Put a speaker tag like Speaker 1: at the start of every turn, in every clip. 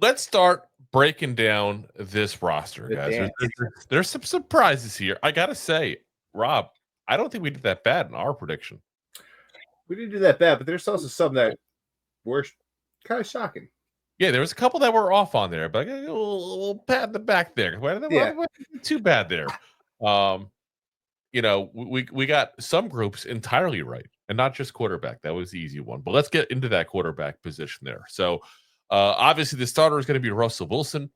Speaker 1: let's start breaking down this roster, guys. There's some surprises here. I gotta say, Rob, I don't think we did that bad in our prediction.
Speaker 2: We didn't do that bad, but there's also some that were kind of shocking.
Speaker 1: Yeah, there was a couple that were off on there, but we'll pat the back there. Wasn't too bad there. We got some groups entirely right, and not just quarterback. That was the easy one. But let's get into that quarterback position there. So, obviously, the starter is going to be Russell Wilson.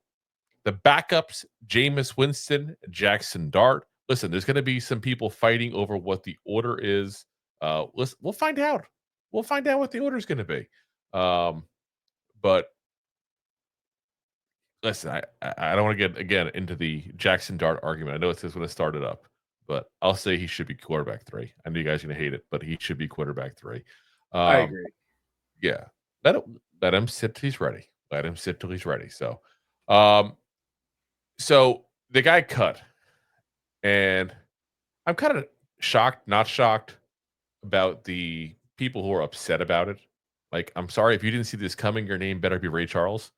Speaker 1: The backups, Jameis Winston, Jaxson Dart. Listen, there's going to be some people fighting over what the order is. We'll find out. We'll find out what the order is going to be. But listen, I don't want to get again into the Jaxson Dart argument. I know it's just going to start it up, but I'll say he should be quarterback 3. I know you guys are going to hate it, but he should be quarterback 3.
Speaker 2: I agree.
Speaker 1: Yeah, let him sit till he's ready. Let him sit till he's ready. So, so the guy cut, and I'm kind of shocked, not shocked, about the people who are upset about it. Like, I'm sorry if you didn't see this coming. Your name better be Ray Charles.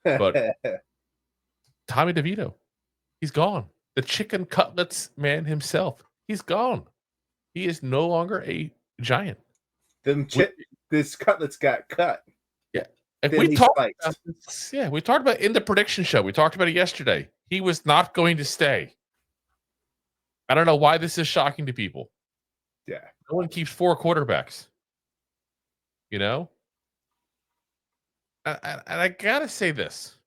Speaker 1: But Tommy DeVito, he's gone. The chicken cutlets man himself, he's gone. He is no longer a Giant.
Speaker 2: This cutlets got cut.
Speaker 1: Yeah, we talked about this. Yeah, we talked about it in the prediction show. We talked about it yesterday. He was not going to stay. I don't know why this is shocking to people.
Speaker 2: Yeah,
Speaker 1: no one keeps 4 quarterbacks. You know. And I gotta say this.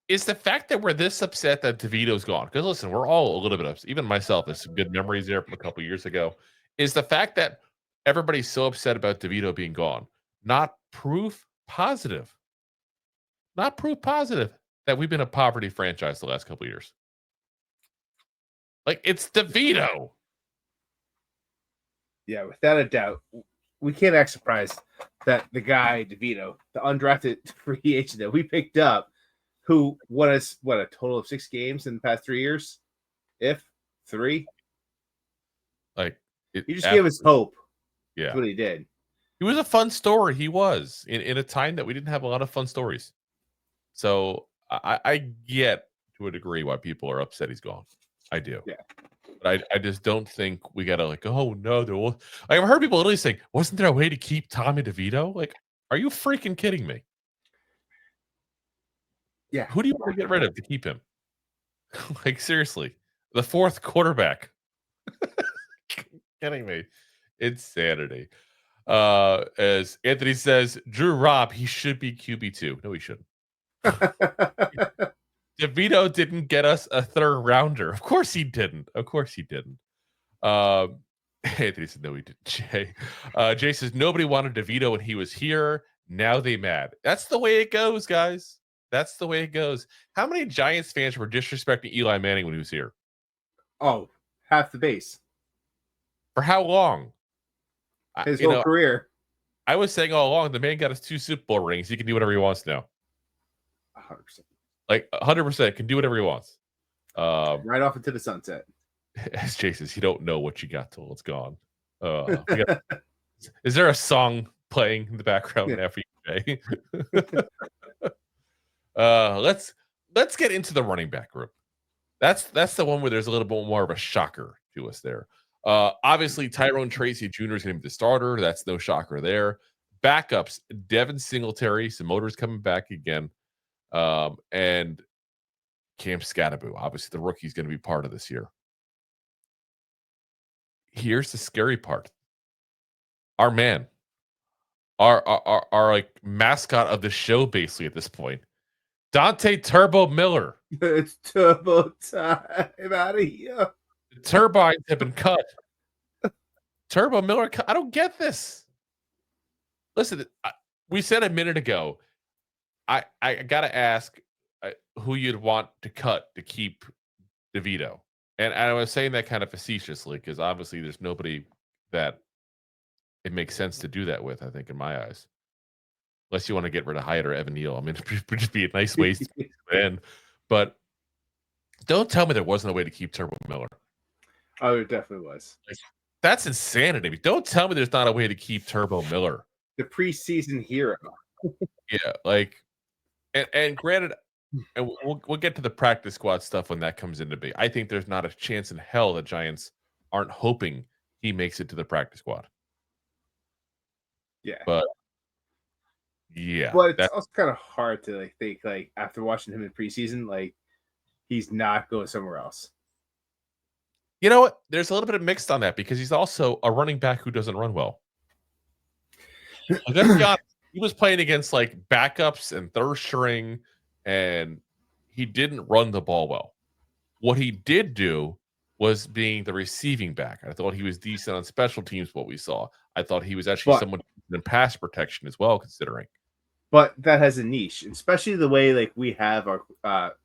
Speaker 1: Is the fact that we're this upset that DeVito's gone, because listen, we're all a little bit upset. Even myself, there's some good memories there from a couple years ago. Is the fact that everybody's so upset about DeVito being gone not proof positive? Not proof positive that we've been a poverty franchise the last couple of years. Like, it's DeVito.
Speaker 2: Yeah, without a doubt. We can't act surprised that the guy, DeVito, the undrafted free agent that we picked up, who won us, a total of 6 games in the past 3 years? If 3?
Speaker 1: Like,
Speaker 2: he just gave us hope.
Speaker 1: Yeah.
Speaker 2: That's what he did.
Speaker 1: He was a fun story. He was in a time that we didn't have a lot of fun stories. So I get to a degree why people are upset he's gone. I do.
Speaker 2: Yeah.
Speaker 1: But I just don't think we gotta like, oh no, there was. I've heard people literally saying, wasn't there a way to keep Tommy DeVito? Like, are you freaking kidding me?
Speaker 2: Yeah.
Speaker 1: Who do you want to get rid of to keep him? Like, seriously, the 4th quarterback. Kidding me? It's Saturday. As Anthony says, Drew Robb, he should be QB2. No, he shouldn't. DeVito didn't get us a 3rd rounder. Of course he didn't. Anthony said, no, he didn't. Jay says, nobody wanted DeVito when he was here. Now they mad. That's the way it goes, guys. That's the way it goes. How many Giants fans were disrespecting Eli Manning when he was here?
Speaker 2: Oh, half the base.
Speaker 1: For how long?
Speaker 2: His whole career.
Speaker 1: I was saying all along, the man got us 2 Super Bowl rings. He can do whatever he wants now.
Speaker 2: 100%.
Speaker 1: Like 100% can do whatever he wants.
Speaker 2: Right off into the sunset.
Speaker 1: As Jay says, you don't know what you got till it's gone. Is there a song playing in the background after you, Jay? Let's get into the running back group. That's the one where there's a little bit more of a shocker to us there. Obviously, Tyrone Tracy Jr. is going to be the starter. That's no shocker there. Backups, Devin Singletary, some motors coming back again. And Cam Skattebo. Obviously, the rookie is going to be part of this year. Here's the scary part. Our man, our like mascot of the show, basically at this point, Dante Turbo Miller.
Speaker 2: It's turbo time out of here.
Speaker 1: The turbines have been cut. Turbo Miller, I don't get this. Listen, we said a minute ago, I got to ask who you'd want to cut to keep DeVito. And I was saying that kind of facetiously because obviously there's nobody that it makes sense to do that with, I think, in my eyes. Unless you want to get rid of Hyatt or Evan Neal. I mean, it would just be a nice way to get in. But don't tell me there wasn't a way to keep Turbo Miller.
Speaker 2: Oh, there definitely was.
Speaker 1: Like, that's insanity. Don't tell me there's not a way to keep Turbo Miller.
Speaker 2: The preseason hero.
Speaker 1: Yeah, like, and granted, and we'll get to the practice squad stuff when that comes into be. I think there's not a chance in hell the Giants aren't hoping he makes it to the practice squad.
Speaker 2: Yeah.
Speaker 1: But yeah,
Speaker 2: But it's
Speaker 1: that
Speaker 2: also kind of hard to like think like after watching him in preseason, like he's not going somewhere else.
Speaker 1: you know what? There's a little bit of mixed on that because he's also a running back who doesn't run well. Like, let's be honest, he was playing against like backups and third string, and he didn't run the ball well. What he did do was being the receiving back. I thought he was decent on special teams, what we saw. I thought he was actually
Speaker 2: But
Speaker 1: someone in pass protection as well, considering.
Speaker 2: but that has a niche, especially the way like we have our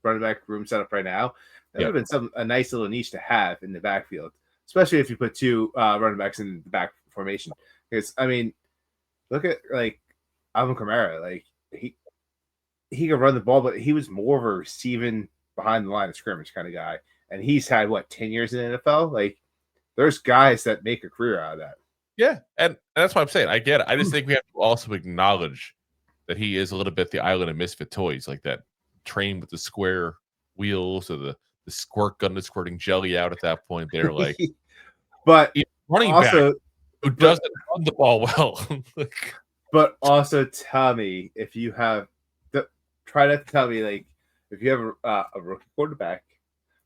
Speaker 2: running back room set up right now. That
Speaker 1: Yeah.
Speaker 2: would have been a nice little niche to have in the backfield, especially if you put two running backs in the back formation. Because I mean, look at like Alvin Kamara, like he could run the ball, but he was more of a receiving behind the line of scrimmage kind of guy. And he's had what 10 years in the NFL. Like there's guys that make a career out of that.
Speaker 1: Yeah, and that's what I'm saying. I get it. I just think we have to also acknowledge that he is a little bit the island of misfit toys, like that train with the square wheels or the squirt gun that's squirting jelly out at that point. They're like
Speaker 2: but
Speaker 1: running
Speaker 2: also,
Speaker 1: back who doesn't run the ball well.
Speaker 2: but also tell me if you have try not to tell me like if you have a rookie quarterback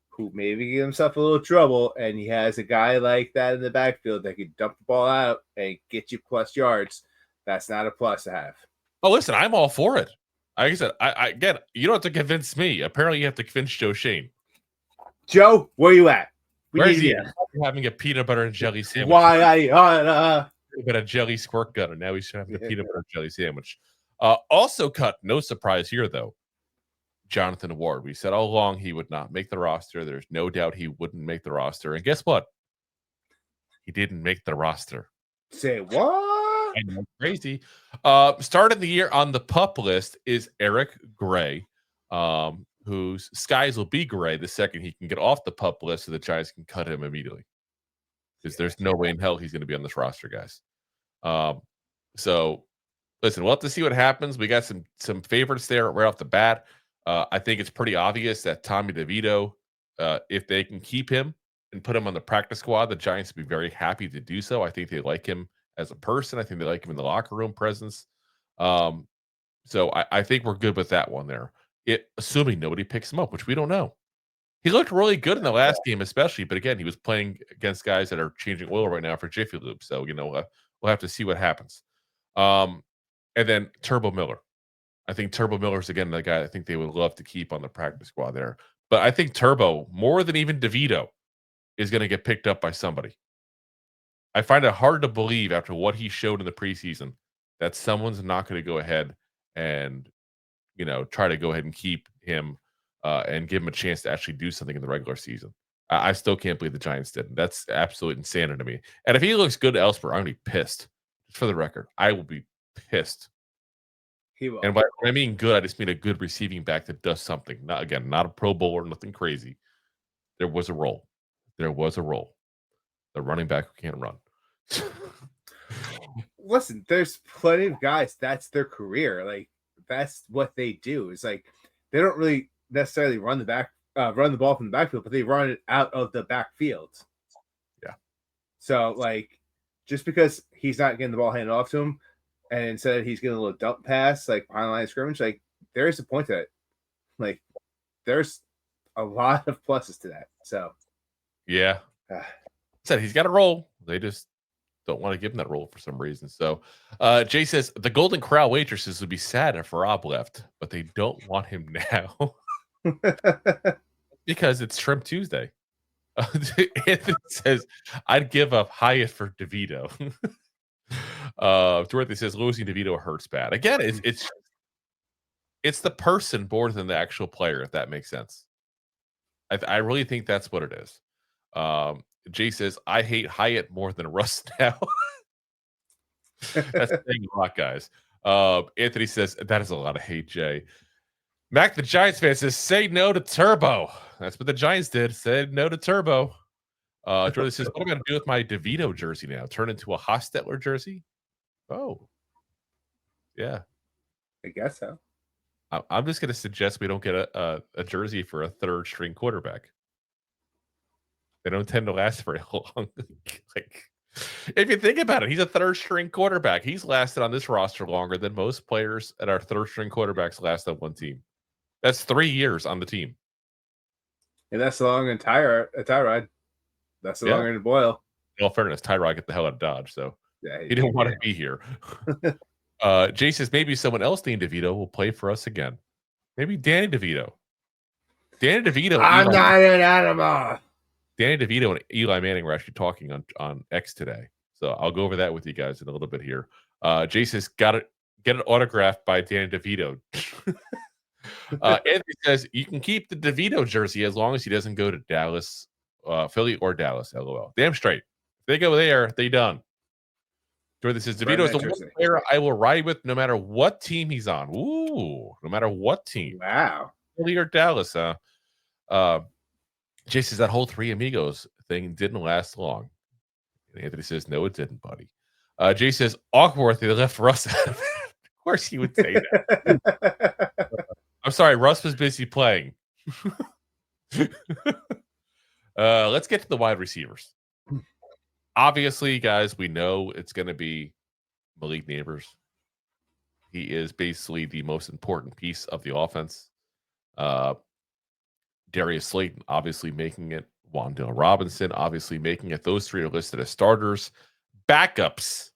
Speaker 2: who maybe give himself a little trouble and he has a guy like that in the backfield that can dump the ball out and get you plus yards, that's not a plus to have.
Speaker 1: Oh, listen, I'm all for it. Like I said, I get it. You don't have to convince me. Apparently, you have to convince Joe Shane.
Speaker 2: Joe, where you at?
Speaker 1: Where's he at? Having a peanut butter and jelly sandwich.
Speaker 2: Why I
Speaker 1: a bit of jelly squirt gun, and now he's having a peanut butter and jelly sandwich. Also cut, no surprise here though. Jonathan Ward. We said all along he would not make the roster. There's no doubt he wouldn't make the roster. And guess what? He didn't make the roster.
Speaker 2: Say what?
Speaker 1: I know, crazy. Starting the year on the PUP list is Eric Gray, whose skies will be gray the second he can get off the PUP list so the Giants can cut him immediately. Because there's no way in hell he's going to be on this roster, guys. So listen, we'll have to see what happens. We got some favorites there right off the bat. I think it's pretty obvious that Tommy DeVito, if they can keep him and put him on the practice squad, the Giants would be very happy to do so. I think they like him as a person. I think they like him in the locker room presence. So I think we're good with that one there. Assuming nobody picks him up, which we don't know. He looked really good in the last game, especially. But again, he was playing against guys that are changing oil right now for Jiffy Lube. So, we'll have to see what happens. And then Turbo Miller. I think Turbo Miller's, again, the guy I think they would love to keep on the practice squad there. But I think Turbo, more than even DeVito, is going to get picked up by somebody. I find it hard to believe after what he showed in the preseason that someone's not going to go ahead and, try to go ahead and keep him and give him a chance to actually do something in the regular season. I still can't believe the Giants didn't. That's absolute insanity to me. And if he looks good elsewhere, I'm going to be pissed. Just for the record, I will be pissed.
Speaker 2: He will.
Speaker 1: And by I mean good, I just mean a good receiving back that does something. Not a Pro Bowler, nothing crazy. There was a role. There was a role. The running back who can't run.
Speaker 2: Listen, there's plenty of guys. That's their career. Like that's what they do. It's like they don't really necessarily run the ball from the backfield, but they run it out of the backfield.
Speaker 1: Yeah.
Speaker 2: So like, just because he's not getting the ball handed off to him, and instead he's getting a little dump pass like behind the line of scrimmage, like there is a point to it. Like there's a lot of pluses to that. So
Speaker 1: yeah, said he's got a role. They just don't want to give him that role for some reason. So Jay says the Golden Corral waitresses would be sad if Rob left, but they don't want him now because it's Shrimp Tuesday. Anthony says I'd give up Hyatt for DeVito. Dorothy says losing DeVito hurts bad. Again, it's the person more than the actual player, if that makes sense. I really think that's what it is. Jay says I hate Hyatt more than Russ now. That's saying a lot, guys. Anthony says that is a lot of hate, Jay. Mac, the Giants fan, says say no to Turbo. That's what the Giants did. Said no to Turbo. Jordan says, what am I going to do with my DeVito jersey now? Turn into a Hostetler jersey? Oh. Yeah.
Speaker 2: I guess so.
Speaker 1: I'm just going to suggest we don't get a jersey for a third string quarterback. They don't tend to last very long. Like, if you think about it, he's a third string quarterback. He's lasted on this roster longer than most players at our third string quarterbacks last on one team. That's 3 years on the team.
Speaker 2: And that's long in Tyrod. That's the longer in Boyle.
Speaker 1: In all fairness, Tyrod get the hell out of Dodge, so
Speaker 2: Yeah,
Speaker 1: he didn't want to be here. Jay says maybe someone else named DeVito will play for us again. Maybe Danny DeVito. Danny DeVito.
Speaker 2: I'm not an animal.
Speaker 1: Danny DeVito and Eli Manning were actually talking on X today. So I'll go over that with you guys in a little bit here. Jay says, get it autographed by Danny DeVito. Anthony says, you can keep the DeVito jersey as long as he doesn't go to Dallas, Philly, or Dallas, LOL. Damn straight. If they go there, they done. Jordan says, DeVito is the one player I will ride with no matter what team he's on. Ooh, no matter what team.
Speaker 2: Wow.
Speaker 1: Philly or Dallas, huh? Jay says that whole Three Amigos thing didn't last long. And Anthony says, no, it didn't, buddy. Jay says, awkward, they left Russ out of it. Of course he would say that. I'm sorry, Russ was busy playing. Let's get to the wide receivers. Obviously, guys, we know it's going to be Malik Nabers. He is basically the most important piece of the offense. Darius Slayton obviously making it. Wan'Dale Robinson obviously making it. Those three are listed as starters. Backups.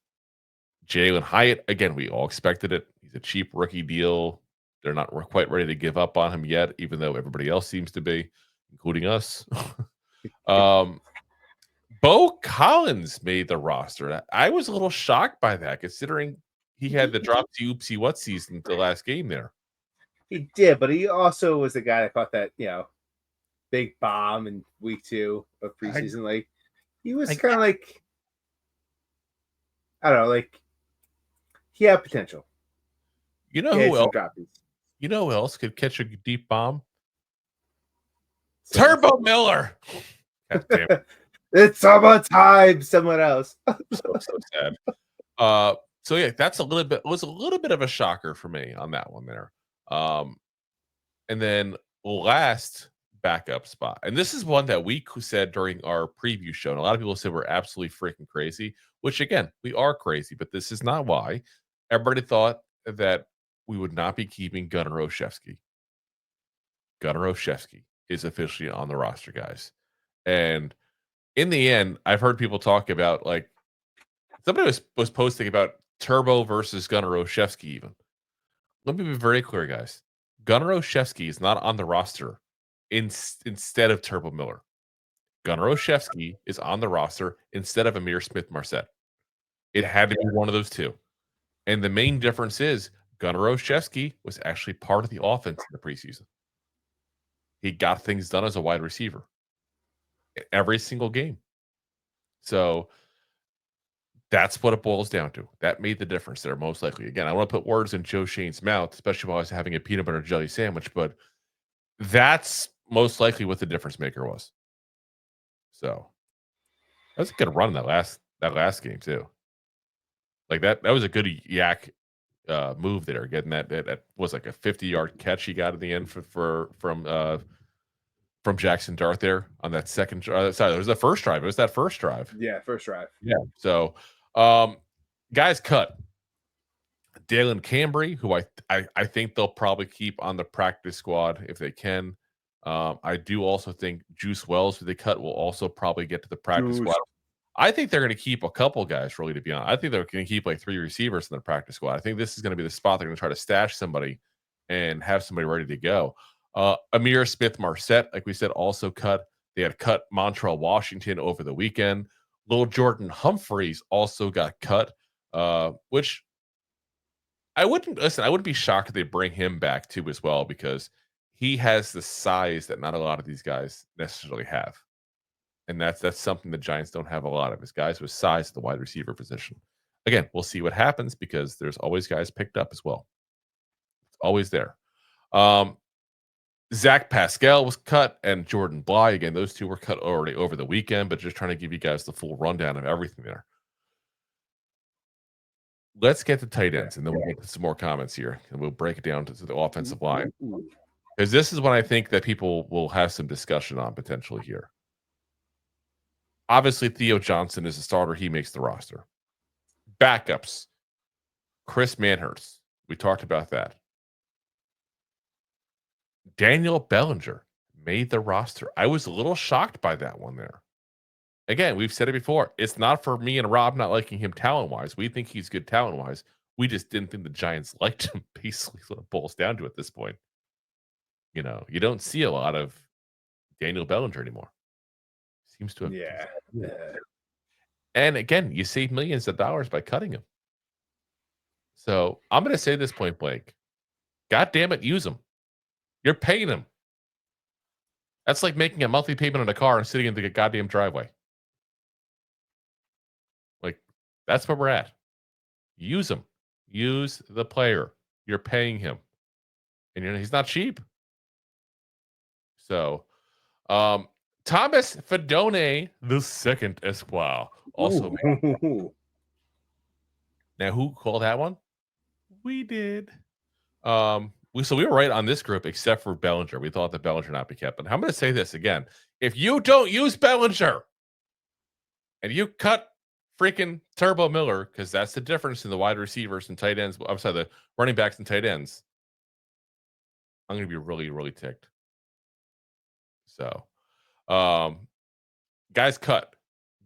Speaker 1: Jalin Hyatt. Again, we all expected it. He's a cheap rookie deal. They're not quite ready to give up on him yet, even though everybody else seems to be, including us. Beaux Collins made the roster. I was a little shocked by that, considering he had the dropsy oopsie what season the last game there.
Speaker 2: He did, but he also was the guy that caught that, big bomb in week 2 of preseason. He was kind of like, I don't know, he had potential.
Speaker 1: You know who else? You know who else could catch a deep bomb? Turbo Miller. God damn it.
Speaker 2: It's summertime. Someone else.
Speaker 1: so sad. So yeah, that's a little bit of a shocker for me on that one there. And then last backup spot, and this is one that we said during our preview show, and a lot of people said we're absolutely freaking crazy, which again, we are crazy, but this is not why. Everybody thought that we would not be keeping Gunner Olszewski. Gunner Olszewski is officially on the roster, guys. And in the end, I've heard people talk about, somebody was posting about Turbo versus Gunner Olszewski even. Let me be very clear, guys. Gunner Olszewski is not on the roster instead of Turbo Miller. Gunner Olszewski is on the roster instead of Ihmir Smith-Marsette. It had to be one of those two. And the main difference is Gunner Olszewski was actually part of the offense in the preseason. He got things done as a wide receiver in every single game. So that's what it boils down to. That made the difference there, most likely. Again, I want to put words in Joe Shane's mouth, especially while I was having a peanut butter jelly sandwich, but that's most likely what the difference maker was. So that was a good run that last game too. That was a good yak move there, getting that was like a 50-yard catch he got at the end from Jaxson Dart there on that second drive. Sorry, it was the first drive. It was that first drive.
Speaker 2: Yeah, first drive.
Speaker 1: Yeah. So, guys cut. Dalen Cambry, who I think they'll probably keep on the practice squad if they can. I do also think Juice Wells, who they cut, will also probably get to the practice squad. I think they're going to keep a couple guys, really, to be honest. I think they're going to keep 3 receivers in the practice squad. I think this is going to be the spot they're going to try to stash somebody and have somebody ready to go. Ihmir Smith-Marsette, like we said, also cut. They had cut Montrell Washington over the weekend. Lil'Jordan Humphrey also got cut, which I wouldn't be shocked if they bring him back too as well, because he has the size that not a lot of these guys necessarily have. And that's something the Giants don't have a lot of, is guys with size at the wide receiver position. Again, we'll see what happens, because there's always guys picked up as well. It's always there. Zac Pascal was cut, and Jordan Bly. Again, those two were cut already over the weekend, but just trying to give you guys the full rundown of everything there. let's get to tight ends, and then we'll get to some more comments here, and we'll break it down to the offensive line. Because this is when I think that people will have some discussion on potentially here. Obviously, Theo Johnson is a starter. He makes the roster. Backups. Chris Manhertz. We talked about that. Daniel Bellinger made the roster. I was a little shocked by that one there. Again, we've said it before. It's not for me and Rob not liking him talent-wise. We think he's good talent-wise. We just didn't think the Giants liked him, basically, what it boils down to at this point. You know, you don't see a lot of Daniel Bellinger anymore. Seems to have.
Speaker 2: Yeah.
Speaker 1: And again, you save millions of dollars by cutting him. So I'm going to say this point blank. God damn it, use him. You're paying him. That's like making a monthly payment on a car and sitting in the goddamn driveway. Like, that's where we're at. Use him. Use the player. You're paying him. And he's not cheap. So, Thomas Fidone II Esquire. Also, now who called that one? We did. We were right on this group except for Bellinger. We thought that Bellinger not be kept. But I'm going to say this again. If you don't use Bellinger and you cut freaking Turbo Miller, because that's the difference in the wide receivers and tight ends. I'm sorry, the running backs and tight ends. I'm going to be really, really ticked. So, guys cut.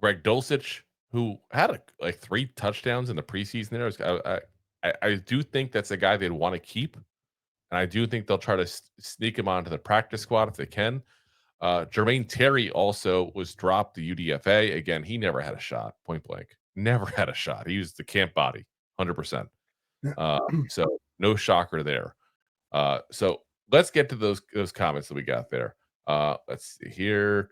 Speaker 1: Greg Dulcich, who had like 3 touchdowns in the preseason there. I do think that's a guy they'd want to keep. And I do think they'll try to sneak him onto the practice squad if they can. Jermaine Terry also was dropped the UDFA. Again, he never had a shot, point blank. Never had a shot. He was the camp body, 100%. So no shocker there. So let's get to those comments that we got there. Let's see here.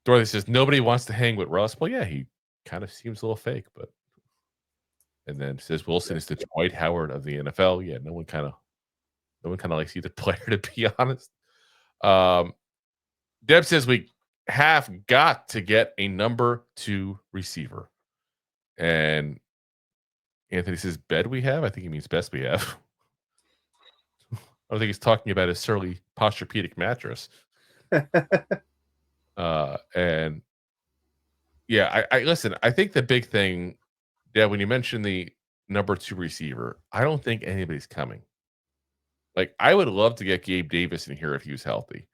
Speaker 1: Dorothy says, nobody wants to hang with Russ. Well, yeah, he kind of seems a little fake, but. And then says Wilson is the Dwight Howard of the NFL. Yeah, no one kind of likes either player, to be honest. Deb says we have got to get a number 2 receiver. And Anthony says bed we have. I think he means best we have. I don't think he's talking about his Surly Posturepedic mattress. And yeah, I listen. I think the big thing. Yeah, when you mentioned the number 2 receiver, I don't think anybody's coming. Like, I would love to get Gabe Davis in here if he was healthy.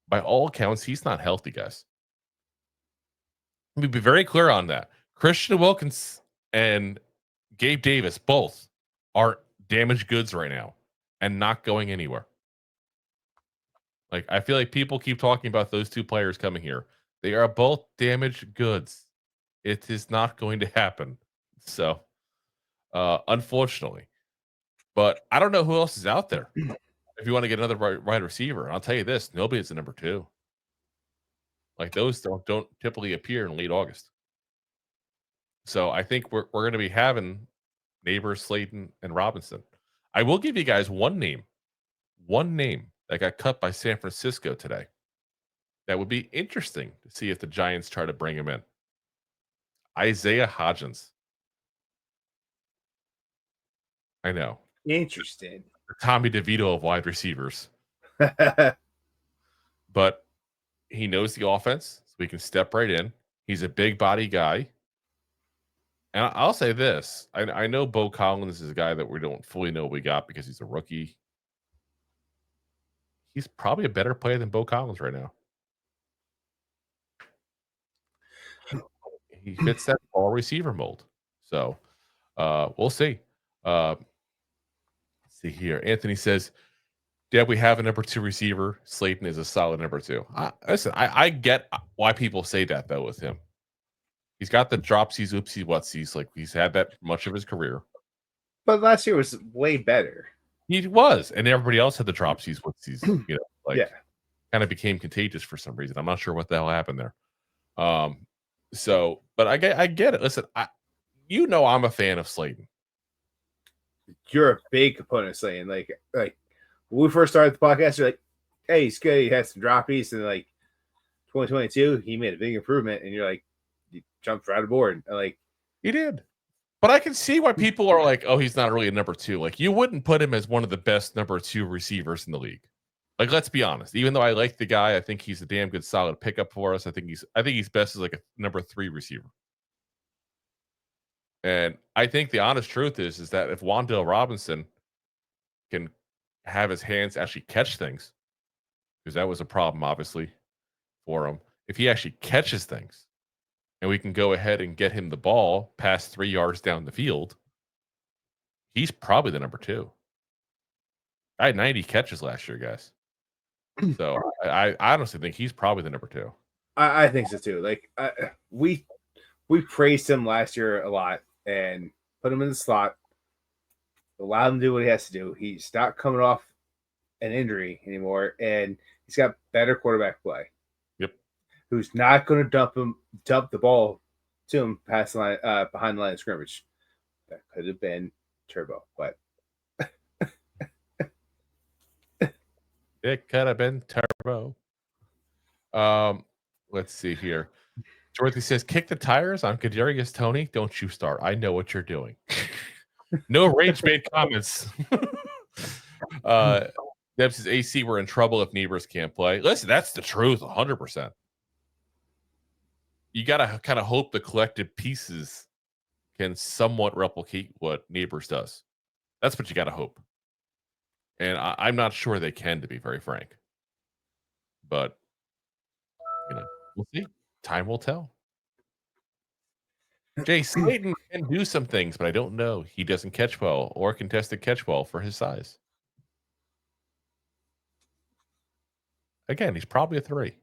Speaker 1: By all accounts, he's not healthy, guys. Let me be very clear on that. Christian Wilkins and Gabe Davis both are damaged goods right now and not going anywhere. Like, I feel like people keep talking about those 2 players coming here. They are both damaged goods. It is not going to happen. So, unfortunately, but I don't know who else is out there. If you want to get another wide receiver, and I'll tell you this: nobody's the number 2. Like those don't typically appear in late August. So I think we're going to be having Nabers, Slayton, and Robinson. I will give you guys one name that got cut by San Francisco today. That would be interesting to see if the Giants try to bring him in. Isaiah Hodgins. I know.
Speaker 2: Interesting.
Speaker 1: Tommy DeVito of wide receivers. But he knows the offense, so he can step right in. He's a big body guy. And I'll say this. I know Beaux Collins is a guy that we don't fully know what we got because he's a rookie. He's probably a better player than Beaux Collins right now. He fits that all receiver mold. So we'll see. Let's see here. Anthony says, yeah, we have a number 2 receiver. Slayton is a solid number 2. Listen, I get why people say that, though, with him. He's got the dropsies, oopsies, whatsies. Like, he's had that much of his career.
Speaker 2: But last year was way better.
Speaker 1: He was. And everybody else had the dropsies, whatsies. Kind of became contagious for some reason. I'm not sure what the hell happened there. But I get it. Listen, I'm a fan of Slayton.
Speaker 2: You're a big component of Slayton. Like when we first started the podcast, you're like, hey, he's good. He has some droppies. And like 2022, he made a big improvement. And you're like, you jumped right aboard. And like,
Speaker 1: he did. But I can see why people are like, oh, he's not really a number 2. Like, you wouldn't put him as one of the best number 2 receivers in the league. Like, let's be honest. Even though I like the guy, I think he's a damn good, solid pickup for us. I think he's best as like a number 3 receiver. And I think the honest truth is that if Wan'Dale Robinson can have his hands actually catch things, because that was a problem, obviously, for him. If he actually catches things, and we can go ahead and get him the ball past 3 yards down the field, he's probably the number 2. I had 90 catches last year, guys. So I honestly think he's probably the number 2.
Speaker 2: I think so too. Like we praised him last year a lot and put him in the slot, allowed him to do what he has to do. He's not coming off an injury anymore, and he's got better quarterback play.
Speaker 1: Yep.
Speaker 2: Who's not going to dump the ball to him past the line, behind the line of scrimmage. That could have been Turbo, but
Speaker 1: it could have been Turbo. Let's see here. Dorothy says, kick the tires on Kadarius Toney. Don't you start. I know what you're doing. No rage-bait comments. Deb says, AC, we're in trouble if Nabers can't play. Listen, that's the truth, 100%. You got to kind of hope the collective pieces can somewhat replicate what Nabers does. That's what you got to hope. And I'm not sure they can, to be very frank. But, we'll see. Time will tell. Jay Slayton can do some things, but I don't know. He doesn't catch well or contested catch well for his size. Again, he's probably a 3.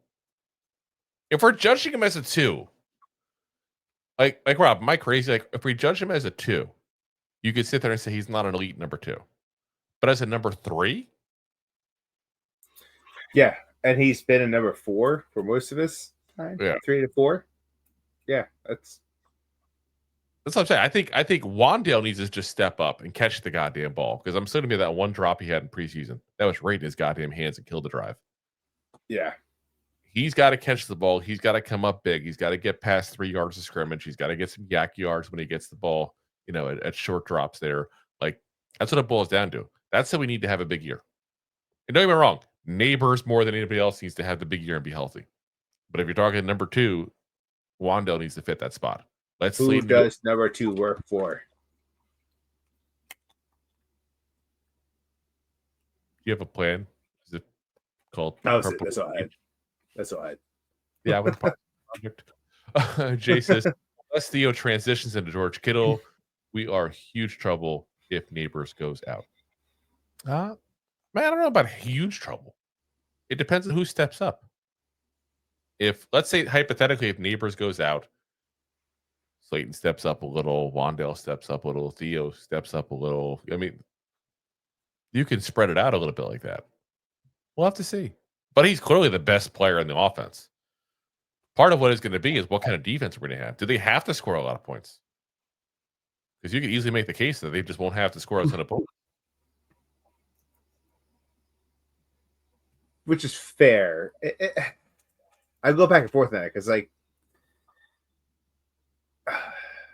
Speaker 1: If we're judging him as a 2, like Rob, am I crazy? Like, if we judge him as a 2, you could sit there and say he's not an elite number 2. But as a number 3?
Speaker 2: Yeah, and he's been a number 4 for most of his time.
Speaker 1: Yeah.
Speaker 2: 3 to 4. Yeah, that's
Speaker 1: what I'm saying. I think Wan'Dale needs to just step up and catch the goddamn ball, because I'm still gonna be that one drop he had in preseason. That was right in his goddamn hands and killed the drive.
Speaker 2: Yeah.
Speaker 1: He's got to catch the ball. He's got to come up big. He's got to get past 3 yards of scrimmage. He's got to get some yak yards when he gets the ball, at short drops there. Like, that's what it boils down to. That's how we need to have a big year. And don't get me wrong, Nabers more than anybody else needs to have the big year and be healthy. But if you're talking number 2, Wan'Dale needs to fit that spot.
Speaker 2: Who does number 2 work for?
Speaker 1: Do you have a plan? Is it called?
Speaker 2: That's all I had.
Speaker 1: Yeah, I would. Project. Jay says, unless Theo transitions into George Kittle, we are huge trouble if Nabers goes out. Man, I don't know about huge trouble. It depends on who steps up. If, let's say, hypothetically, if Nabers goes out, Slayton steps up a little, Wan'Dale steps up a little, Theo steps up a little. I mean, you can spread it out a little bit like that. We'll have to see. But he's clearly the best player in the offense. Part of what it's going to be is what kind of defense we're going to have. Do they have to score a lot of points? Because you could easily make the case that they just won't have to score a ton of points.
Speaker 2: Which is fair. I go back and forth on that because, like,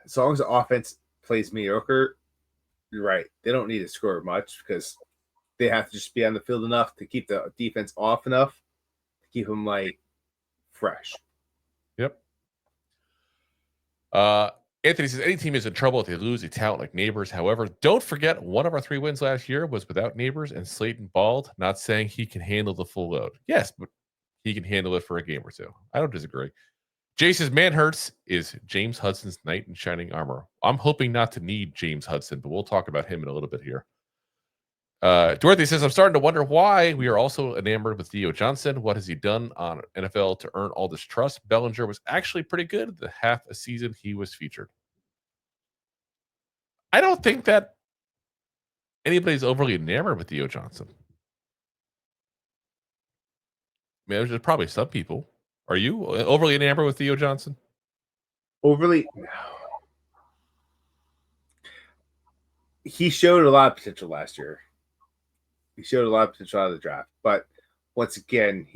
Speaker 2: as long as the offense plays mediocre, you're right. They don't need to score much because they have to just be on the field enough to keep the defense off enough to keep them, like, fresh.
Speaker 1: Yep. Anthony says, any team is in trouble if they lose a talent like Nabers. However, don't forget one of our 3 wins last year was without Nabers and Slayton balled. Not saying he can handle the full load. Yes, but he can handle it for a game or 2. I don't disagree. Jay says, Manhertz is James Hudson's knight in shining armor. I'm hoping not to need James Hudson, but we'll talk about him in a little bit here. Dorothy says, I'm starting to wonder why we are also enamored with Theo Johnson. What has he done on NFL to earn all this trust? Bellinger was actually pretty good the half a season he was featured. I don't think that anybody's overly enamored with Theo Johnson. I mean, there's probably some people. Are you overly enamored with Theo Johnson?
Speaker 2: Overly? No. He showed a lot of potential last year. He showed a lot of potential out of the draft. But once again,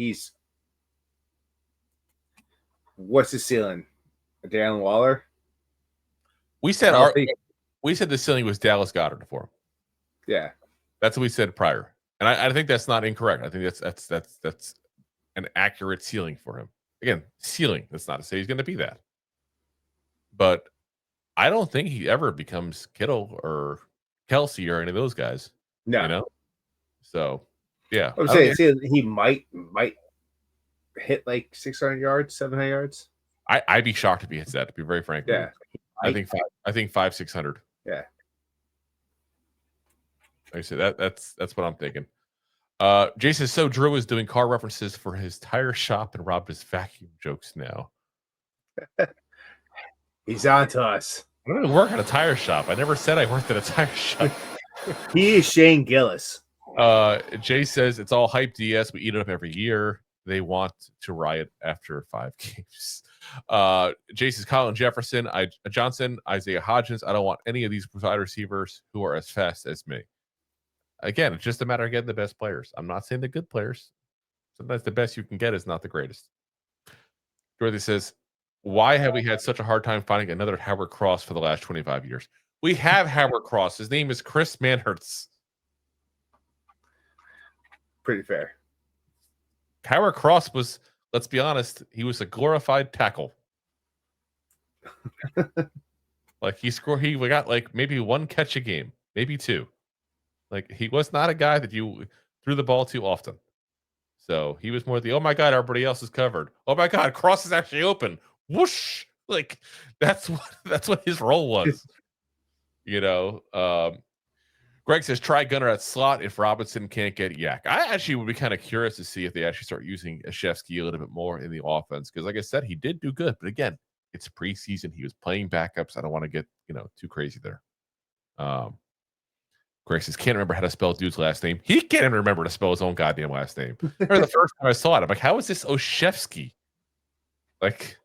Speaker 2: what's his ceiling? Darren Waller?
Speaker 1: We said we said the ceiling was Dallas Goedert for him.
Speaker 2: Yeah.
Speaker 1: That's what we said prior. And I think that's not incorrect. I think that's an accurate ceiling for him. Again, ceiling. That's not to say he's going to be that. But I don't think he ever becomes Kittle or Kelsey or any of those guys.
Speaker 2: No.
Speaker 1: You know? So, yeah.
Speaker 2: I'm saying he might hit like 600 yards, 700 yards.
Speaker 1: I'd be shocked if he hits that, to be very frank.
Speaker 2: Yeah.
Speaker 1: I think 500-600.
Speaker 2: Yeah.
Speaker 1: Like I said, that's what I'm thinking. Jason, so Drew is doing car references for his tire shop and Rob does vacuum jokes now.
Speaker 2: He's on to us.
Speaker 1: I don't work at a tire shop. I never said I worked at a tire shop.
Speaker 2: He is Shane Gillis.
Speaker 1: Jay says it's all hype DS. We eat it up every year. They want to riot after 5 games. Jay says Colin Jefferson, Johnson, Isaiah Hodgins. I don't want any of these wide receivers who are as fast as me. Again, it's just a matter of getting the best players. I'm not saying the good players. Sometimes the best you can get is not the greatest. Dorothy says, why have we had such a hard time finding another Howard Cross for the last 25 years? We have Howard Cross. His name is Chris Manhertz.
Speaker 2: Pretty fair.
Speaker 1: Howard Cross was, let's be honest, he was a glorified tackle. Like he got like maybe 1 catch a game, maybe 2. Like he was not a guy that you threw the ball to often. So he was more the, oh my God, everybody else is covered. Oh my God, Cross is actually open. Whoosh. Like that's what his role was. You know, Greg says try Gunner at slot if Robinson can't get Yak. I actually would be kind of curious to see if they actually start using Olszewski a little bit more in the offense. Because like I said, he did do good. But again, it's preseason. He was playing backups. I don't want to get, too crazy there. Greg says, can't remember how to spell dude's last name. He can't even remember to spell his own goddamn last name. Or the first time I saw it, I'm like, how is this Olszewski? Like,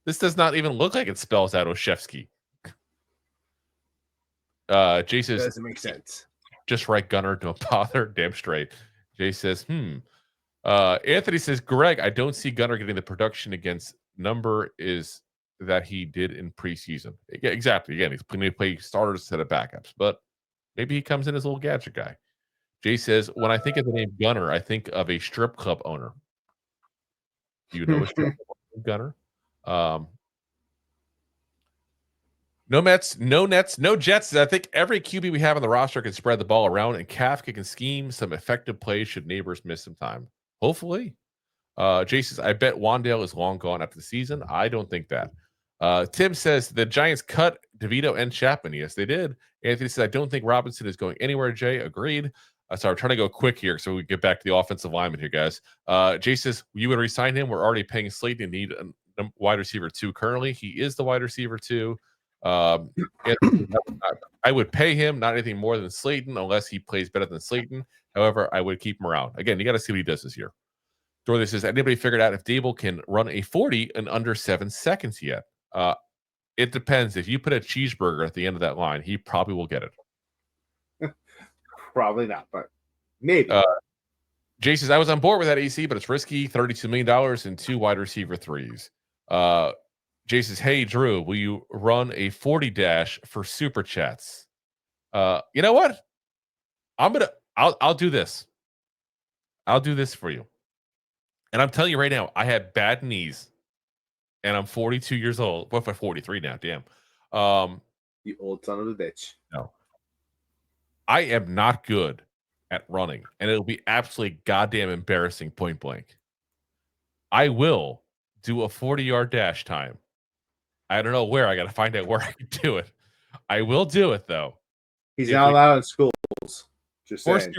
Speaker 1: this does not even look like it spells out Olszewski. Jay says,
Speaker 2: doesn't make sense.
Speaker 1: Just write Gunner, don't bother. Damn straight. Jay says, Anthony says, Greg, I don't see Gunner getting the production against number is that he did in preseason. Yeah, exactly. Again, he's going to play starters instead of backups, but maybe he comes in as a little gadget guy. Jay says, when I think of the name Gunner, I think of a strip club owner. Do you know a strip club Gunner? No Mets, no Nets, no Jets. I think every QB we have on the roster can spread the ball around, and Kafka can scheme some effective plays should Nabers miss some time. Hopefully. Jay says, I bet Wan'Dale is long gone after the season. I don't think that. Tim says, the Giants cut DeVito and Chapman. Yes, they did. Anthony says, I don't think Robinson is going anywhere, Jay. Agreed. Sorry, I'm trying to go quick here so we get back to the offensive lineman here, guys. Jay says, you would resign him. We're already paying Slayton and need a wide receiver 2 currently. He is the wide receiver 2. I would pay him, not anything more than Slayton, unless he plays better than Slayton. However, I would keep him around. Again, you got to see what he does this year. Dorothy says, anybody figured out if Dable can run a 40 in under 7 seconds yet? It depends. If you put a cheeseburger at the end of that line, he probably will get it.
Speaker 2: Probably not, but maybe.
Speaker 1: Jay says, I was on board with that AC, but it's risky. $32 million and 2 wide receiver 3s. Jay says, hey, Drew, will you run a 40 dash for super chats? You know what? I'll do this. I'll do this for you. And I'm telling you right now, I have bad knees and I'm 42 years old. What if I'm 43 now? Damn.
Speaker 2: You old son of a bitch.
Speaker 1: No. I am not good at running, and it'll be absolutely goddamn embarrassing point blank. I will do a 40-yard dash time. I don't know where. I got to find out where I can do it. I will do it, though.
Speaker 2: He's not allowed in schools. Just saying.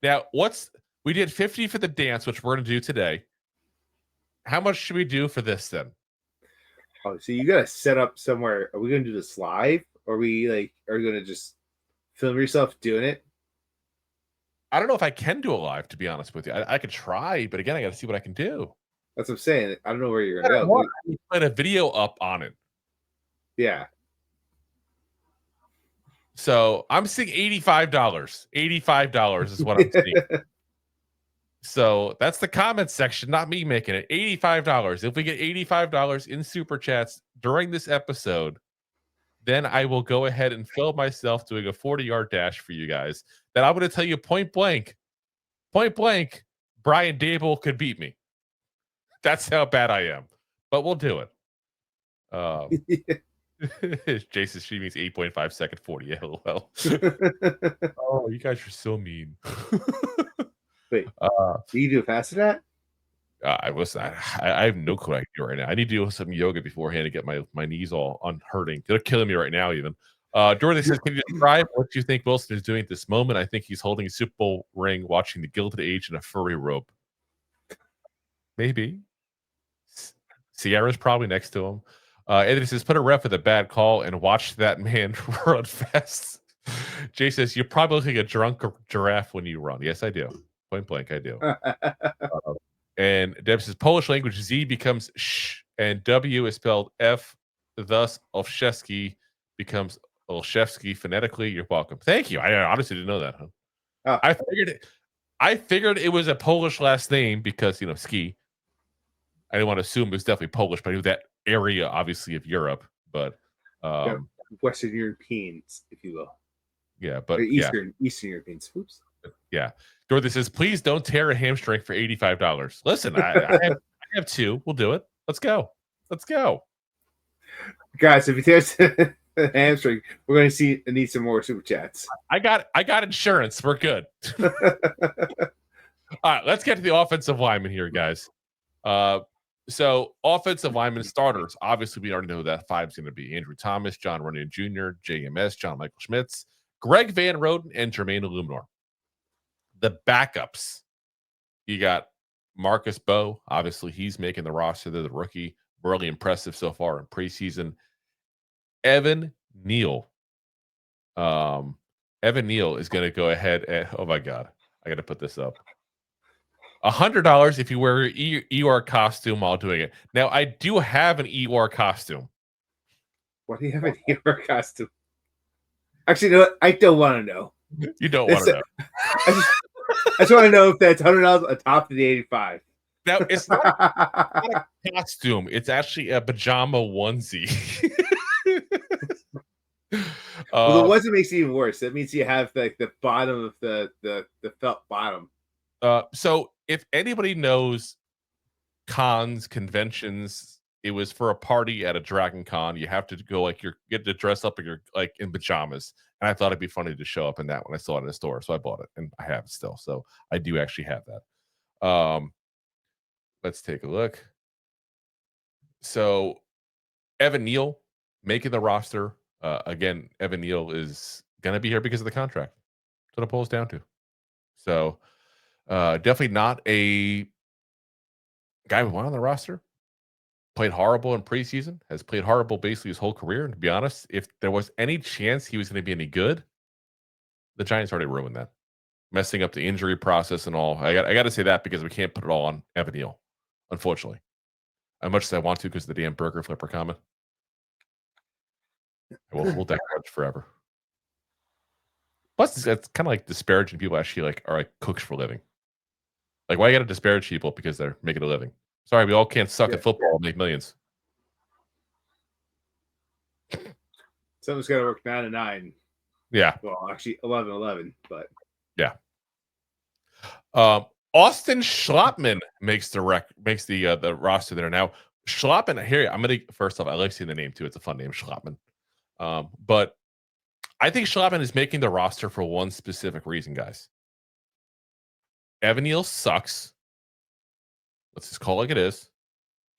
Speaker 1: Now, we did 50 for the dance, which we're going to do today. How much should we do for this then?
Speaker 2: Oh, so you got to set up somewhere. Are we going to do this live? Or are we going to just film yourself doing it?
Speaker 1: I don't know if I can do it live, to be honest with you. I could try, but again, I got to see what I can do.
Speaker 2: That's what I'm saying. I don't know where you're going to go.
Speaker 1: Put a video up on it.
Speaker 2: Yeah.
Speaker 1: So I'm seeing $85. $85 is what I'm seeing. So that's the comment section, not me making it. $85. If we get $85 in super chats during this episode, then I will go ahead and film myself doing a 40-yard dash for you guys. Then I'm going to tell you point blank, Brian Dable could beat me. That's how bad I am. But we'll do it. Jason streaming 8.5 second 40. LOL. Oh, you guys are so mean.
Speaker 2: Wait, do you do it faster than that?
Speaker 1: I have no clue what I can do right now. I need to do some yoga beforehand to get my knees all unhurting. They're killing me right now, even. Dorothy says, can you describe what you think Wilson is doing at this moment? I think he's holding a Super Bowl ring, watching the Gilded Age in a furry robe. Maybe. Sierra's probably next to him. Anthony says, put a ref with a bad call and watch that man run fast. Jay says, you're probably looking like a drunk giraffe when you run. Yes, I do. Point blank, I do. And Deb says, Polish language, Z becomes sh, and W is spelled F. Thus, Olszewski becomes Olszewski phonetically. You're welcome. Thank you. I honestly didn't know that. Huh?
Speaker 2: Oh.
Speaker 1: I figured it was a Polish last name because, ski. I didn't want to assume it was definitely Polish, but I knew that area, obviously, of Europe. But
Speaker 2: Western Europeans, if you will.
Speaker 1: Yeah, but
Speaker 2: Eastern Europeans. Oops.
Speaker 1: Yeah. Dorothy says, please don't tear a hamstring for $85. Listen, I have two. We'll do it. Let's go.
Speaker 2: Guys, if you tear a hamstring, we're going to need some more super chats.
Speaker 1: I got insurance. We're good. All right, let's get to the offensive lineman here, guys. So offensive lineman starters. Obviously, we already know who that 5 is going to be. Andrew Thomas, Jon Runyan Jr., JMS, John Michael Schmitz, Greg Van Roten, and Jermaine Eluemunor. The backups, you got Marcus Mbow. Obviously, he's making the roster. They're the rookie. Really impressive so far in preseason. Evan Neal. Evan Neal is going to go ahead and, oh my God, I got to put this up. $100 if you wear an ER costume while doing it. Now, I do have an ER costume.
Speaker 2: What do you have an ER costume? Actually, you know what? I don't want to know.
Speaker 1: You don't want to know.
Speaker 2: I just want to know if that's $100 atop of the 85.
Speaker 1: Now, it's not a costume. It's actually a pajama onesie.
Speaker 2: Well, the onesie makes it even worse. That means you have like the bottom of the felt bottom.
Speaker 1: So if anybody knows cons, conventions, it was for a party at a Dragon Con. You have to go get to dress up in pajamas. And I thought it'd be funny to show up in that when I saw it in the store. So I bought it and I have it still. So I do actually have that. Let's take a look. So Evan Neal making the roster. Again, Evan Neal is going to be here because of the contract. That's what it boils down to. So definitely not a guy we want on the roster. Played horrible in preseason, has played horrible basically his whole career. And to be honest, if there was any chance he was going to be any good, the Giants already ruined that. Messing up the injury process and all. I got to say that because we can't put it all on Evan Neal, unfortunately. As much as I want to because of the damn burger flipper comment. We'll hold that grudge forever. Plus, it's kind of like disparaging people actually are cooks for a living. Like, why you got to disparage people because they're making a living? Sorry, we all can't suck at football and make millions.
Speaker 2: Someone's got to work 9 to 9.
Speaker 1: Yeah.
Speaker 2: Well, actually 11-11, but
Speaker 1: yeah. Austin Schlottmann makes the roster there now. Schlottmann, here first off, I like seeing the name too. It's a fun name, Schlottmann. But I think Schlottmann is making the roster for one specific reason, guys. Evan Neal sucks. Let's just call it like it is.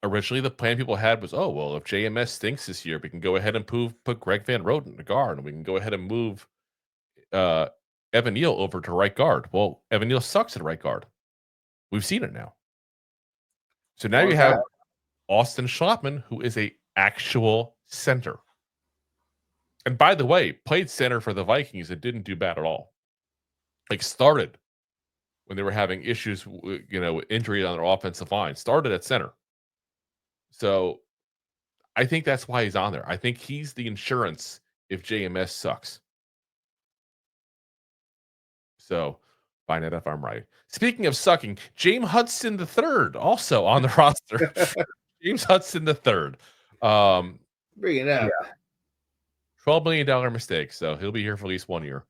Speaker 1: Originally, the plan people had was, if JMS stinks this year, we can go ahead and put Greg Van Roten in the guard, and we can go ahead and move Evan Neal over to right guard. Well, Evan Neal sucks at right guard. We've seen it now. So now you have Austin Schlottmann, who is a actual center. And by the way, played center for the Vikings and didn't do bad at all. Started when they were having issues, with injury on their offensive line. Started at center. So I think that's why he's on there. I think he's the insurance if JMS sucks. So find out if I'm right. Speaking of sucking, James Hudson III also on the roster. James Hudson III.
Speaker 2: Bring it up.
Speaker 1: $12 million mistake. So he'll be here for at least 1 year.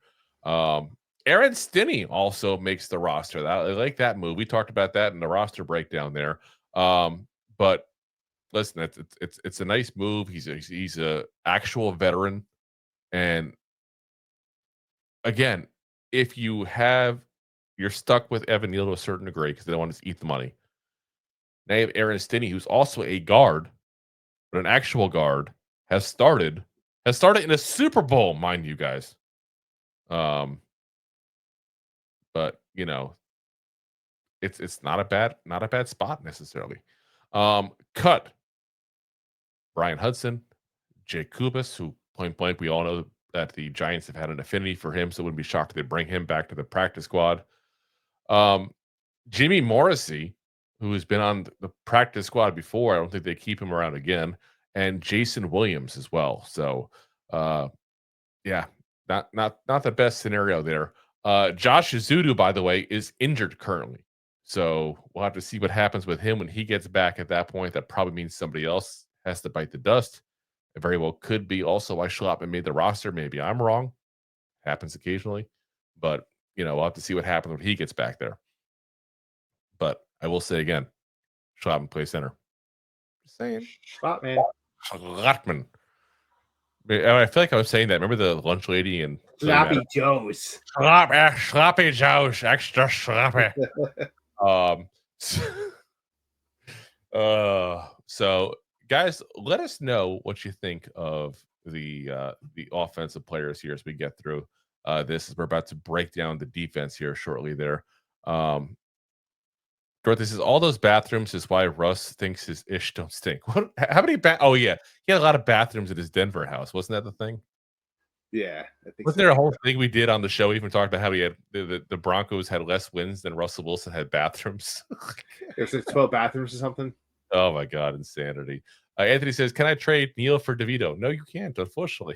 Speaker 1: Aaron Stinnie also makes the roster. I like that move. We talked about that in the roster breakdown there. But listen, it's a nice move. He's a actual veteran. And again, if you're stuck with Evan Neal to a certain degree because they don't want to eat the money. Now you have Aaron Stinnie, who's also a guard, but an actual guard, has started in a Super Bowl, mind you guys. But it's not a bad spot necessarily. Cut Brian Hudson, Jake Kubas, who point blank we all know that the Giants have had an affinity for him, so wouldn't be shocked if they bring him back to the practice squad. Jimmy Morrissey, who has been on the practice squad before, I don't think they keep him around again, and Jason Williams as well. So, yeah, not the best scenario there. Josh Ezeudu, by the way, is injured currently, so we'll have to see what happens with him when he gets back. At that point, that probably means somebody else has to bite the dust. It very well could be also why Schlottmann made the roster. Maybe I'm wrong. Happens occasionally, but we'll have to see what happens when he gets back there. But I will say again, Schlottmann plays center. Just saying. Schlottmann. I feel like I was saying that. Remember the lunch lady and
Speaker 2: Sloppy Joe's.
Speaker 1: Sloppy Joe's. Extra sloppy. So guys, let us know what you think of the offensive players here as we get through this. As we're about to break down the defense here shortly there. Dorothy says all those bathrooms is why Russ thinks his ish don't stink. What? How many? Oh yeah, he had a lot of bathrooms at his Denver house. Wasn't that the thing?
Speaker 2: Yeah, I think.
Speaker 1: Wasn't there a whole thing we did on the show? We even talked about how he had the Broncos had less wins than Russell Wilson had bathrooms.
Speaker 2: There's like 12 bathrooms or something.
Speaker 1: Oh my god, insanity! Anthony says, "Can I trade Neal for DeVito?" No, you can't. Unfortunately,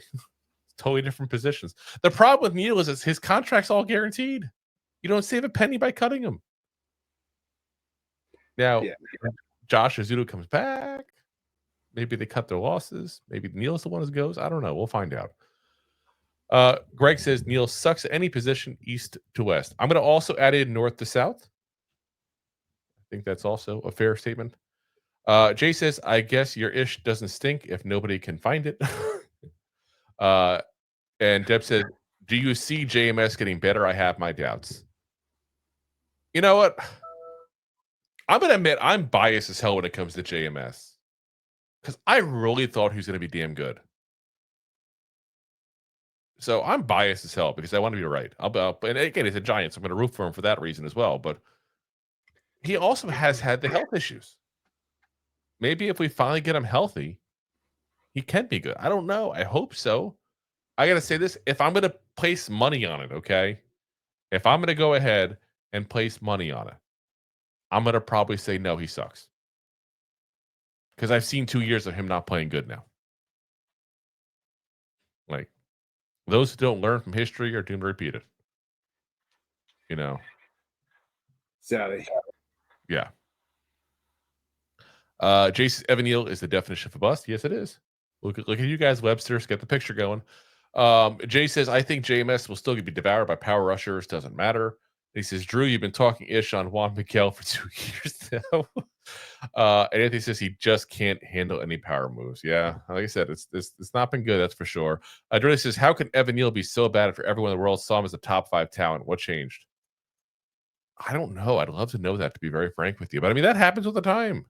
Speaker 1: totally different positions. The problem with Neal is his contract's all guaranteed. You don't save a penny by cutting him. Now, Josh Ezeudu comes back. Maybe they cut their losses. Maybe Neal's the one who goes. I don't know. We'll find out. Greg says Neal sucks at any position east to west. I'm going to also add in north to south. I think that's also a fair statement. Jay says, I guess your ish doesn't stink if nobody can find it. And Deb said, do you see JMS getting better? I have my doubts. You know what? I'm going to admit I'm biased as hell when it comes to JMS. Because I really thought he was going to be damn good. So I'm biased as hell because I want to be right. And again, he's a Giant, so I'm going to root for him for that reason as well. But he also has had the health issues. Maybe if we finally get him healthy, he can be good. I don't know. I hope so. I got to say this. If I'm going to place money on it, okay? If I'm going to go ahead and place money on it, I'm going to probably say no, he sucks. Because I've seen 2 years of him not playing good now. Like, those who don't learn from history are doomed to repeat it.
Speaker 2: Sadly.
Speaker 1: Yeah. Jason Evan Neal is the definition of a bust. Yes, it is. Look at you guys, Webster's. Get the picture going. Jay says, I think JMS will still be devoured by power rushers. Doesn't matter. He says, Drew, you've been talking ish on Juan Miguel for 2 years now. And Anthony says he just can't handle any power moves. Yeah, like I said, it's not been good, that's for sure. Drew says, how can Evan Neal be so bad for everyone in the world saw him as a top 5 talent? What changed? I don't know. I'd love to know that, to be very frank with you. But I mean, that happens all the time.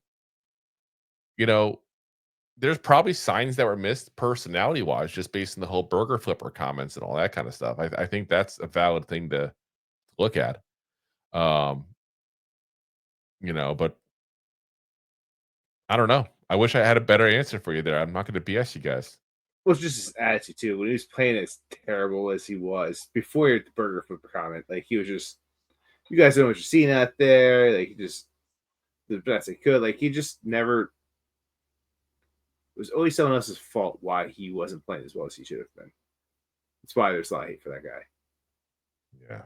Speaker 1: There's probably signs that were missed personality-wise just based on the whole burger flipper comments and all that kind of stuff. I think that's a valid thing to look at. But I don't know. I wish I had a better answer for you there. I'm not going to BS you guys.
Speaker 2: Well, it's just his attitude, too. When he was playing as terrible as he was before he had the burger flipper comment, like, he was just, you guys know what you're seeing out there. Like, he just, the best he could. Like, he just never, it was always someone else's fault why he wasn't playing as well as he should have been. That's why there's a lot of hate for that guy.
Speaker 1: Yeah.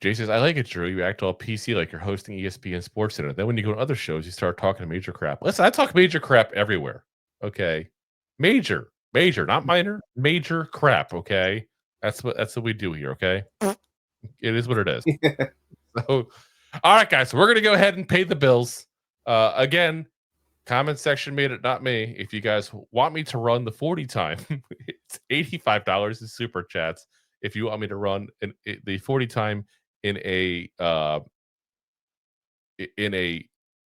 Speaker 1: Jay says, I like it, Drew. You act all PC like you're hosting ESPN Sports Center. Then when you go to other shows, you start talking major crap. Listen, I talk major crap everywhere. Okay. Major, not minor, major crap. Okay, that's what we do here. Okay, it is what it is. So, all right, guys, we're gonna go ahead and pay the bills. Again, comment section made it, not me. If you guys want me to run the 40 time, it's $85 in super chats. If you want me to run the 40 time in a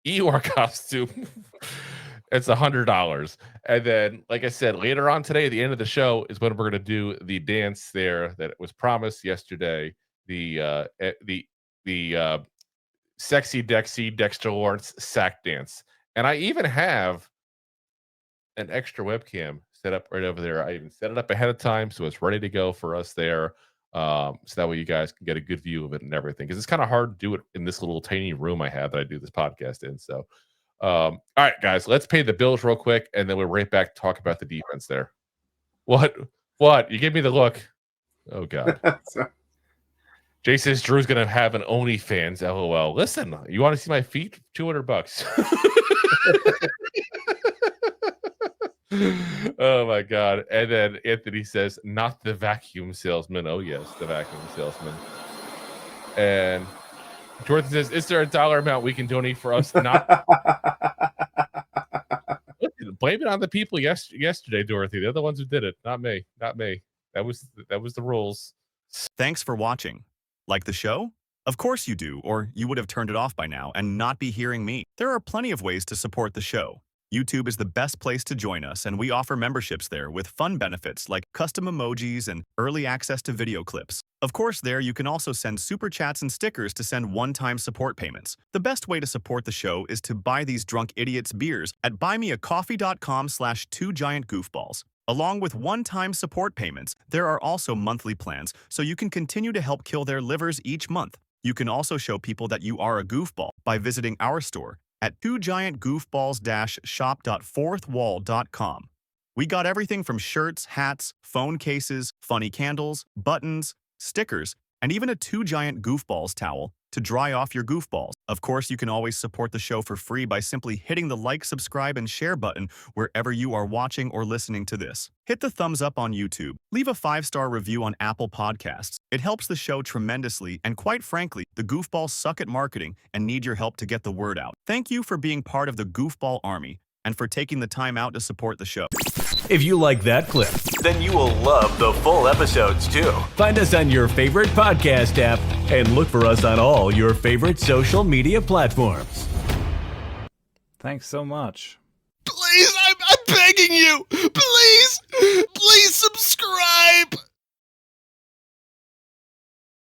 Speaker 1: Eeyore costume, it's $100. And then, like I said, later on today, at the end of the show, is when we're going to do the dance there that was promised yesterday. The sexy Dexter Lawrence sack dance. And I even have an extra webcam set up right over there. I even set it up ahead of time, so it's ready to go for us there. So that way you guys can get a good view of it and everything. Because it's kind of hard to do it in this little tiny room I have that I do this podcast in. So, all right, guys, let's pay the bills real quick, and then we'll right back to talk about the defense there. What? You gave me the look. Oh God. Jay says Drew's gonna have an OnlyFans. LOL. Listen, you want to see my feet? $200. Oh my God. And then Anthony says, not the vacuum salesman. Oh yes, the vacuum salesman. And Dorothy says, is there a dollar amount we can donate for us not? Blame it on the people yesterday, Dorothy. They're the ones who did it, not me. That was the rules.
Speaker 3: Thanks for watching. Like the show? Of course you do, or you would have turned it off by now and not be hearing me. There are plenty of ways to support the show. YouTube is the best place to join us, and we offer memberships there with fun benefits like custom emojis and early access to video clips. Of course, there you can also send super chats and stickers to send one-time support payments. The best way to support the show is to buy these drunk idiots beers at buymeacoffee.com/2giantgoofballs. Along with one-time support payments, there are also monthly plans, so you can continue to help kill their livers each month. You can also show people that you are a goofball by visiting our store at 2giantgoofballs-shop.fourthwall.com. We got everything from shirts, hats, phone cases, funny candles, buttons, stickers, and even a 2 Giant Goofballs towel to dry off your goofballs. Of course, you can always support the show for free by simply hitting the like, subscribe, and share button wherever you are watching or listening to this. Hit the thumbs up on YouTube. Leave a 5-star review on Apple Podcasts. It helps the show tremendously, and quite frankly, the goofballs suck at marketing and need your help to get the word out. Thank you for being part of the Goofball Army and for taking the time out to support the show.
Speaker 4: If you like that clip,
Speaker 5: then you will love the full episodes too.
Speaker 4: Find us on your favorite podcast app and look for us on all your favorite social media platforms.
Speaker 6: Thanks so much.
Speaker 5: Please, I'm begging you. Please subscribe.